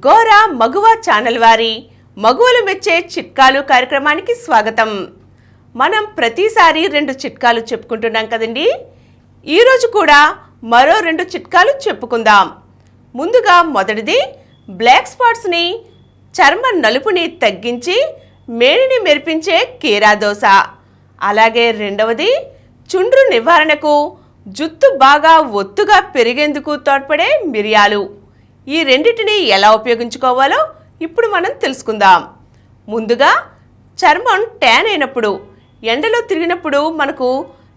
గోరా మగువ channel వారి మగువలు మెచ్చే చిట్కాలు కార్యక్రమానికి స్వాగతం. మనం ప్రతిసారి 2 చిట్కాలు చెప్పుకుంటున్నాం కదండి. ఈరోజు కూడా మరో 2 చిట్కాలు చెప్పుకుందాం. ముందుగా మొదటిది బ్లాక్ స్పాట్స్ని, చర్మ నలుపుని తగ్గించి మేనిని మెరిపించే కీరా దోస. అలాగే రెండవది చుండ్రు నివారణకు, జుట్టు బాగా ఒత్తుగా పెరిగేందుకు తోడ్పడే మిరియాలు. ఈ రెండిటిని ఎలా ఉపయోగించుకోవాలో ఇప్పుడు మనం తెలుసుకుందాం. ముందుగా చర్మం ట్యాన్ అయినప్పుడు, ఎండలో తిరిగినప్పుడు మనకు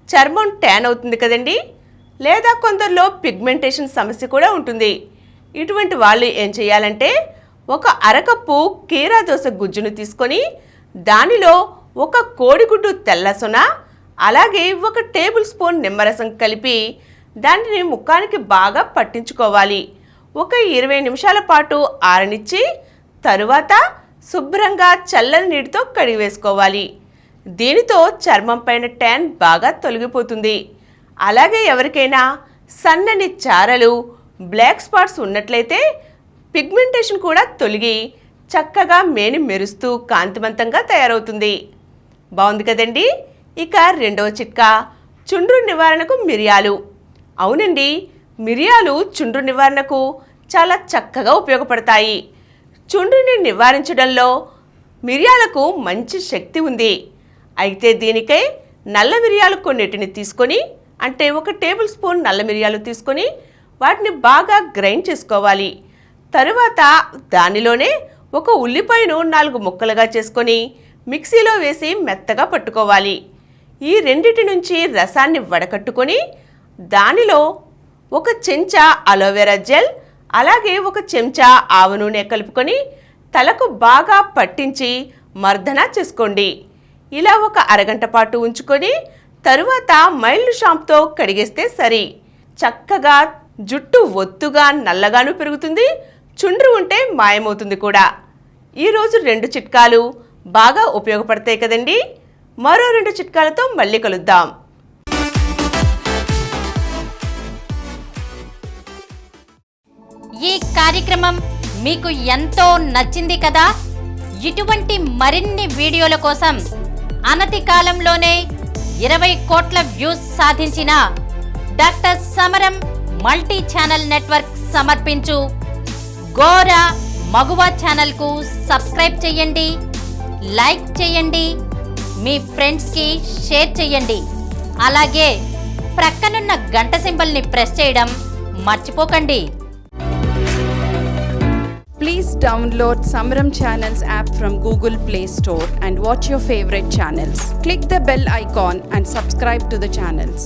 చర్మం ట్యాన్ అవుతుంది కదండి. లేదా కొందరిలో పిగ్మెంటేషన్ సమస్య కూడా ఉంటుంది. ఇటువంటి వాళ్ళు ఏం చేయాలంటే ఒక అరకప్పు కీరా దోస గుజ్జును తీసుకొని దానిలో ఒక కోడిగుడ్డు తెల్ల సొన, అలాగే 1 టేబుల్ స్పూన్ నిమ్మరసం కలిపి దానిని ముఖానికి బాగా పట్టించుకోవాలి. ఒక 20 నిమిషాల పాటు ఆరనిచ్చి తరువాత శుభ్రంగా చల్లని నీటితో కడిగివేసుకోవాలి. దీనితో చర్మం పైన ట్యాన్ బాగా తొలగిపోతుంది. అలాగే ఎవరికైనా సన్నని చారలు, బ్లాక్ స్పాట్స్ ఉన్నట్లయితే పిగ్మెంటేషన్ కూడా తొలగి చక్కగా మేని మెరుస్తూ కాంతివంతంగా తయారవుతుంది. బాగుంది కదండి. ఇక రెండవ చిట్కా చుండ్రు నివారణకు మిరియాలు. అవునండి, మిరియాలు చుండ్రు నివారణకు చాలా చక్కగా ఉపయోగపడతాయి. చుండ్రుని నివారించడంలో మిరియాలకు మంచి శక్తి ఉంది. అయితే దీనికై నల్ల మిరియాలు కొన్నిటిని తీసుకొని, అంటే 1 టేబుల్ స్పూన్ నల్ల మిరియాలు తీసుకొని వాటిని బాగా గ్రైండ్ చేసుకోవాలి. తరువాత దానిలోనే 1 ఉల్లిపాయను 4 ముక్కలుగా చేసుకొని మిక్సీలో వేసి మెత్తగా పట్టుకోవాలి. ఈ రెండిటి నుంచి రసాన్ని వడకట్టుకొని దానిలో 1 చెంచా అలోవెరా జెల్, అలాగే 1 చెంచా ఆవ నూనె కలుపుకొని తలకు బాగా పట్టించి మర్దన చేసుకోండి. ఇలా 1 అరగంట పాటు ఉంచుకొని తరువాత మైల్డ్ షాంపుతో కడిగేస్తే సరి. చక్కగా జుట్టు ఒత్తుగా నల్లగాను పెరుగుతుంది, చుండ్రు ఉంటే మాయమవుతుంది కూడా. ఈరోజు 2 చిట్కాలు బాగా ఉపయోగపడతాయి కదండి. మరో 2 చిట్కాలతో మళ్ళీ కలుద్దాం. ఈ కార్యక్రమం మీకు ఎంతో నచ్చింది కదా. ఇటువంటి మరిన్ని వీడియోల కోసం అనతి కాలంలోనే 20 కోట్ల వ్యూస్ సాధించిన డాక్టర్ సమరం మల్టీ ఛానల్ నెట్వర్క్ సమర్పించు గోరా మగువ ఛానల్కు సబ్స్క్రైబ్ చేయండి, లైక్ చేయండి, మీ ఫ్రెండ్స్కి షేర్ చేయండి. అలాగే ప్రక్కనున్న గంట సింబల్ని ప్రెస్ చేయడం మర్చిపోకండి. Please download Samaram Channels app from Google Play Store and watch your favorite channels. Click the bell icon and subscribe to the channels.